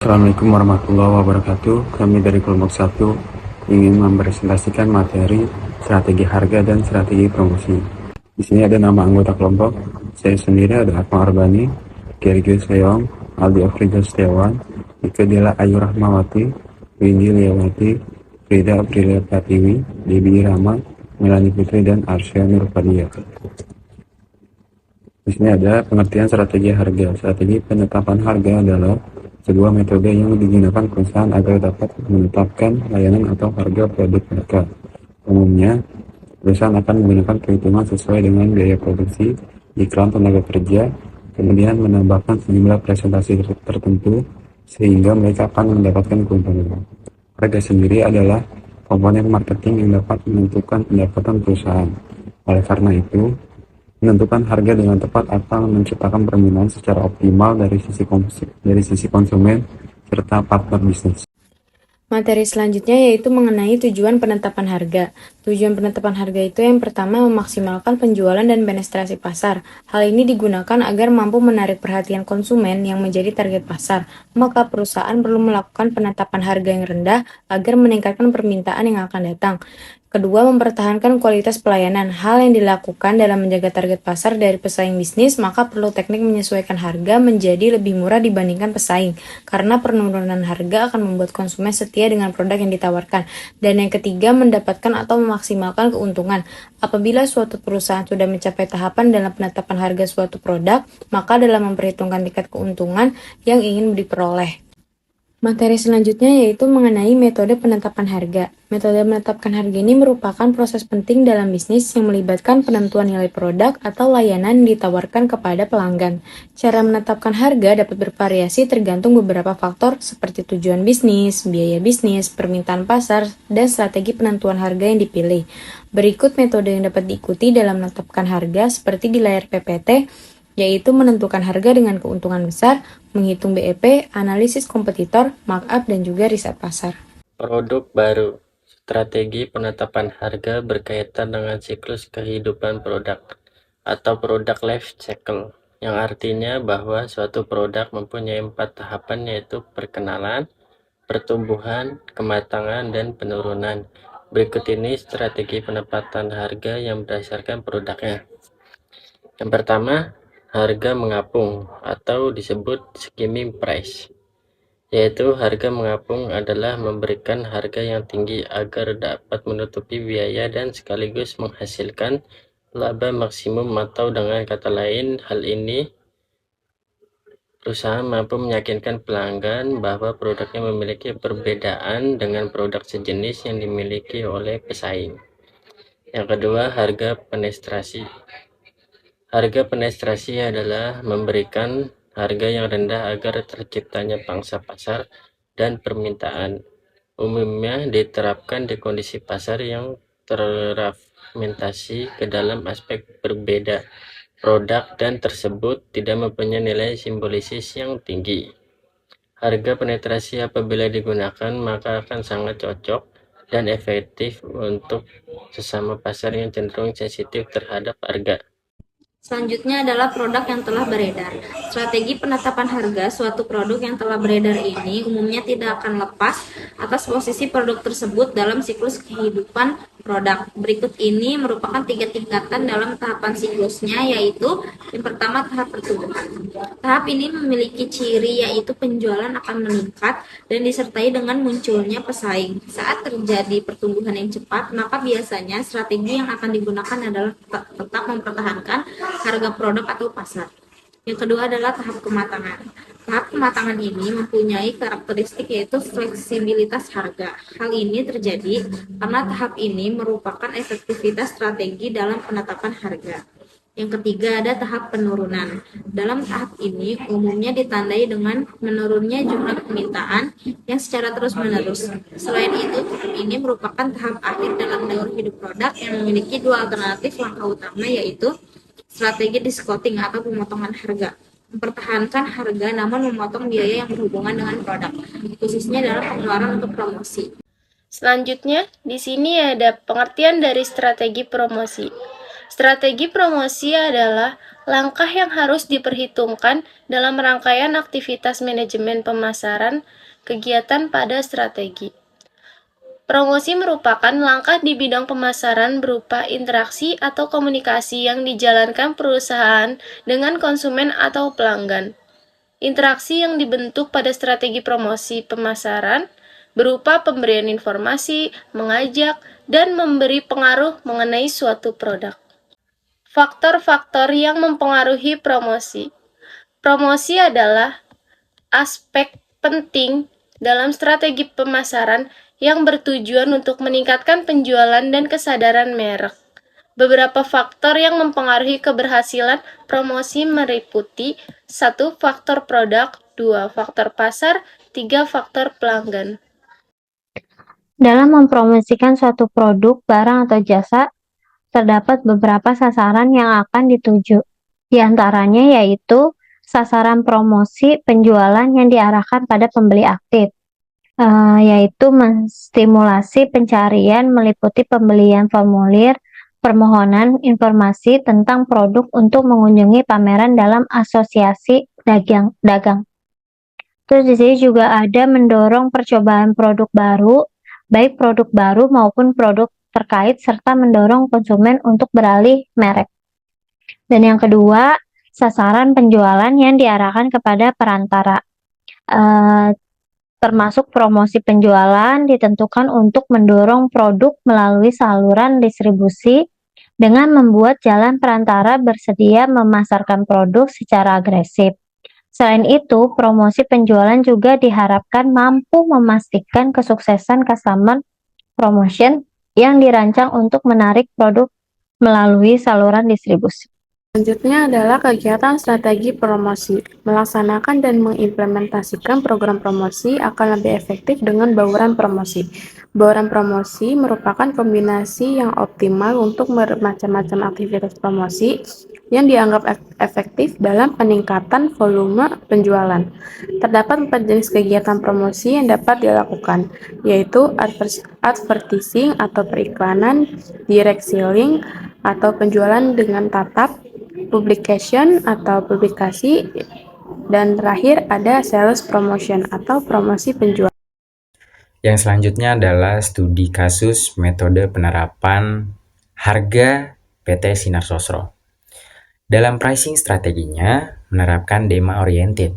Assalamualaikum warahmatullahi wabarakatuh. Kami dari kelompok 1 ingin mempresentasikan materi strategi harga dan strategi promosi. Di sini ada nama anggota kelompok. Saya sendiri ada Akmal Arbani, Gergil Seyong, Aldi Afrida Setiawan, Ike Dela Ayu Rahmawati, Windy Liawati, Frida Aprilia Pratiwi, Debi Irama, Melani Putri, dan Arsya Nurfadia. Di sini ada pengertian strategi harga. Strategi penetapan harga adalah sebuah metode yang digunakan perusahaan agar dapat menetapkan layanan atau harga produk mereka. Umumnya, perusahaan akan menggunakan perhitungan sesuai dengan biaya produksi, iklan tenaga kerja, kemudian menambahkan sejumlah presentasi tertentu sehingga mereka akan mendapatkan keuntungan. Harga sendiri adalah komponen marketing yang dapat menentukan pendapatan perusahaan. Oleh karena itu, menentukan harga dengan tepat akan menciptakan permintaan secara optimal dari sisi konsumen serta partner bisnis. Materi selanjutnya yaitu mengenai tujuan penetapan harga. Tujuan penetapan harga itu yang pertama memaksimalkan penjualan dan penetrasi pasar. Hal ini digunakan agar mampu menarik perhatian konsumen yang menjadi target pasar. Maka perusahaan perlu melakukan penetapan harga yang rendah agar meningkatkan permintaan yang akan datang. Kedua, mempertahankan kualitas pelayanan. Hal yang dilakukan dalam menjaga target pasar dari pesaing bisnis, maka perlu teknik menyesuaikan harga menjadi lebih murah dibandingkan pesaing, karena penurunan harga akan membuat konsumen setia dengan produk yang ditawarkan. Dan yang ketiga, mendapatkan atau memaksimalkan keuntungan. Apabila suatu perusahaan sudah mencapai tahapan dalam penetapan harga suatu produk, maka dalam memperhitungkan tingkat keuntungan yang ingin diperoleh. Materi selanjutnya yaitu mengenai metode penetapan harga. Metode menetapkan harga ini merupakan proses penting dalam bisnis yang melibatkan penentuan nilai produk atau layanan yang ditawarkan kepada pelanggan. Cara menetapkan harga dapat bervariasi tergantung beberapa faktor seperti tujuan bisnis, biaya bisnis, permintaan pasar, dan strategi penentuan harga yang dipilih. Berikut metode yang dapat diikuti dalam menetapkan harga seperti di layar PPT, yaitu menentukan harga dengan keuntungan besar, menghitung BEP, analisis kompetitor, markup, dan juga riset pasar. Produk baru. Strategi penetapan harga berkaitan dengan siklus kehidupan produk atau product life cycle, yang artinya bahwa suatu produk mempunyai 4 tahapan, yaitu perkenalan, pertumbuhan, kematangan, dan penurunan. Berikut ini strategi penetapan harga yang berdasarkan produknya. Yang pertama, harga mengapung atau disebut skimming price, yaitu harga mengapung adalah memberikan harga yang tinggi agar dapat menutupi biaya dan sekaligus menghasilkan laba maksimum, atau dengan kata lain, hal ini perusahaan mampu meyakinkan pelanggan bahwa produknya memiliki perbedaan dengan produk sejenis yang dimiliki oleh pesaing. Yang kedua, harga penetrasi. Harga penetrasi adalah memberikan harga yang rendah agar terciptanya pangsa pasar dan permintaan. Umumnya diterapkan di kondisi pasar yang terfragmentasi ke dalam aspek berbeda produk dan tersebut tidak mempunyai nilai simbolisis yang tinggi. Harga penetrasi apabila digunakan maka akan sangat cocok dan efektif untuk sesama pasar yang cenderung sensitif terhadap harga. Selanjutnya adalah produk yang telah beredar. Strategi penetapan harga suatu produk yang telah beredar ini umumnya tidak akan lepas atas posisi produk tersebut dalam siklus kehidupan produk. Berikut ini merupakan 3 tingkatan dalam tahapan siklusnya, yaitu yang pertama tahap pertumbuhan. Tahap ini memiliki ciri yaitu penjualan akan meningkat dan disertai dengan munculnya pesaing. Saat terjadi pertumbuhan yang cepat, maka biasanya strategi yang akan digunakan adalah tetap mempertahankan harga produk atau pasar. Yang kedua adalah tahap kematangan. Tahap kematangan ini mempunyai karakteristik yaitu fleksibilitas harga. Hal ini terjadi karena tahap ini merupakan efektivitas strategi dalam penetapan harga. Yang ketiga ada tahap penurunan. Dalam tahap ini umumnya ditandai dengan menurunnya jumlah permintaan yang secara terus-menerus. Selain itu, tahap ini merupakan tahap akhir dalam daur hidup produk yang memiliki 2 alternatif langkah utama, yaitu strategi discounting atau pemotongan harga. Mempertahankan harga namun memotong biaya yang berhubungan dengan produk, khususnya dalam pengeluaran untuk promosi. Selanjutnya, di sini ada pengertian dari strategi promosi. Strategi promosi adalah langkah yang harus diperhitungkan dalam rangkaian aktivitas manajemen pemasaran kegiatan pada strategi. Promosi merupakan langkah di bidang pemasaran berupa interaksi atau komunikasi yang dijalankan perusahaan dengan konsumen atau pelanggan. Interaksi yang dibentuk pada strategi promosi pemasaran berupa pemberian informasi, mengajak, dan memberi pengaruh mengenai suatu produk. Faktor-faktor yang mempengaruhi promosi. Promosi adalah aspek penting dalam strategi pemasaran yang bertujuan untuk meningkatkan penjualan dan kesadaran merek. Beberapa faktor yang mempengaruhi keberhasilan promosi meliputi 1. Faktor produk, 2. Faktor pasar, 3. Faktor pelanggan. Dalam mempromosikan suatu produk, barang, atau jasa, terdapat beberapa sasaran yang akan dituju. Di antaranya yaitu sasaran promosi penjualan yang diarahkan pada pembeli aktif, yaitu menstimulasi pencarian meliputi pembelian formulir, permohonan informasi tentang produk untuk mengunjungi pameran dalam asosiasi dagang. Terus di sini juga ada mendorong percobaan produk baru, baik produk baru maupun produk terkait, serta mendorong konsumen untuk beralih merek. Dan yang kedua, sasaran penjualan yang diarahkan kepada perantara. Termasuk promosi penjualan ditentukan untuk mendorong produk melalui saluran distribusi dengan membuat jalan perantara bersedia memasarkan produk secara agresif. Selain itu, promosi penjualan juga diharapkan mampu memastikan kesuksesan customer promotion yang dirancang untuk menarik produk melalui saluran distribusi. Selanjutnya adalah kegiatan strategi promosi. Melaksanakan dan mengimplementasikan program promosi akan lebih efektif dengan bauran promosi. Bauran promosi merupakan kombinasi yang optimal untuk bermacam-macam aktivitas promosi yang dianggap efektif dalam peningkatan volume penjualan. Terdapat 4 jenis kegiatan promosi yang dapat dilakukan, yaitu advertising atau periklanan, direct selling atau penjualan dengan tatap, publication atau publikasi, dan terakhir ada sales promotion atau promosi penjualan. Yang selanjutnya adalah studi kasus metode penerapan harga PT Sinar Sosro. Dalam pricing strateginya menerapkan demand-oriented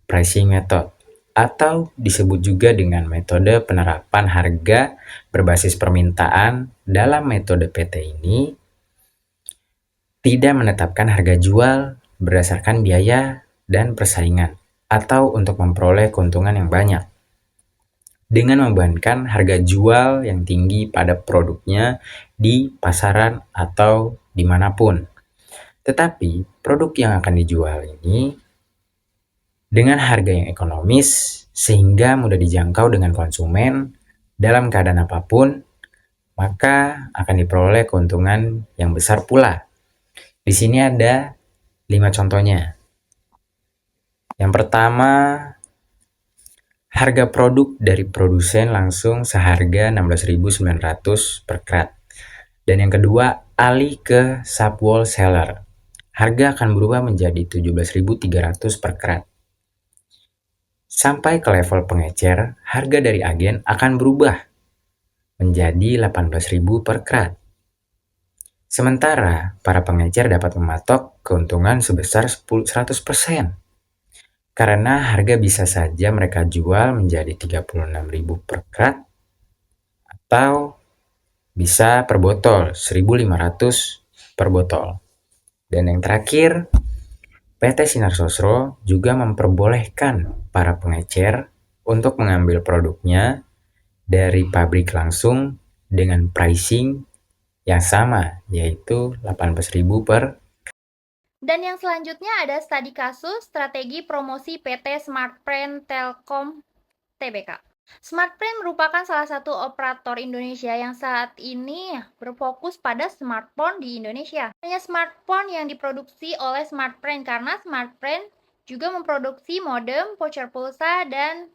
pricing method atau disebut juga dengan metode penerapan harga berbasis permintaan. Dalam metode PT ini tidak menetapkan harga jual berdasarkan biaya dan persaingan atau untuk memperoleh keuntungan yang banyak dengan membebankan harga jual yang tinggi pada produknya di pasaran atau dimanapun. Tetapi produk yang akan dijual ini dengan harga yang ekonomis sehingga mudah dijangkau dengan konsumen dalam keadaan apapun, maka akan diperoleh keuntungan yang besar pula. Di sini ada 5 contohnya. Yang pertama, harga produk dari produsen langsung seharga 16.900 per krat. Dan yang kedua, alih ke sub-wall seller. Harga akan berubah menjadi 17.300 per krat. Sampai ke level pengecer, harga dari agen akan berubah menjadi 18.000 per krat. Sementara para pengecer dapat mematok keuntungan sebesar 100% karena harga bisa saja mereka jual menjadi 36.000 per krat atau bisa per botol 1.500 per botol. Dan yang terakhir, PT Sinar Sosro juga memperbolehkan para pengecer untuk mengambil produknya dari pabrik langsung dengan pricing yang sama, yaitu 18.000 per. Dan yang selanjutnya ada studi kasus strategi promosi PT Smartfren Telkom Tbk. Smartfren merupakan salah satu operator Indonesia yang saat ini berfokus pada smartphone di Indonesia. Hanya smartphone yang diproduksi oleh Smartfren karena Smartfren juga memproduksi modem, voucher pulsa, dan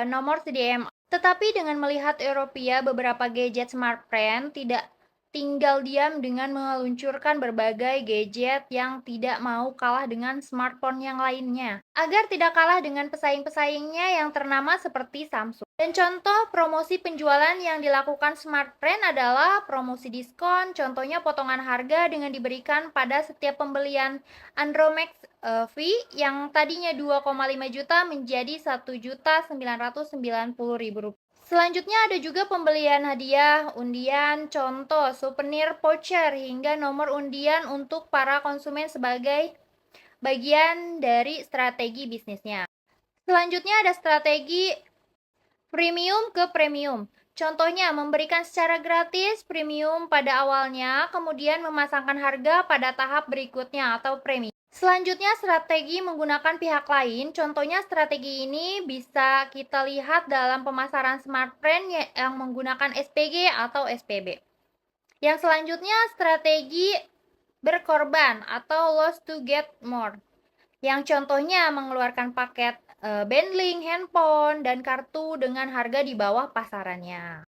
nomor CDMA. Tetapi dengan melihat Eropia, beberapa gadget Smartfren tidak tinggal diam dengan meluncurkan berbagai gadget yang tidak mau kalah dengan smartphone yang lainnya, agar tidak kalah dengan pesaing-pesaingnya yang ternama seperti Samsung. Dan contoh promosi penjualan yang dilakukan Smartfren adalah promosi diskon, contohnya potongan harga dengan diberikan pada setiap pembelian Andromax V yang tadinya 2,5 juta menjadi 1.990.000 rupiah. Selanjutnya ada juga pembelian hadiah, undian, contoh, souvenir voucher, hingga nomor undian untuk para konsumen sebagai bagian dari strategi bisnisnya. Selanjutnya ada strategi premium ke premium. Contohnya, memberikan secara gratis premium pada awalnya, kemudian memasangkan harga pada tahap berikutnya atau premium. Selanjutnya, strategi menggunakan pihak lain. Contohnya, strategi ini bisa kita lihat dalam pemasaran Smartfren yang menggunakan SPG atau SPB. Yang selanjutnya, strategi berkorban atau loss to get more. Yang contohnya mengeluarkan paket bundling, handphone, dan kartu dengan harga di bawah pasarannya.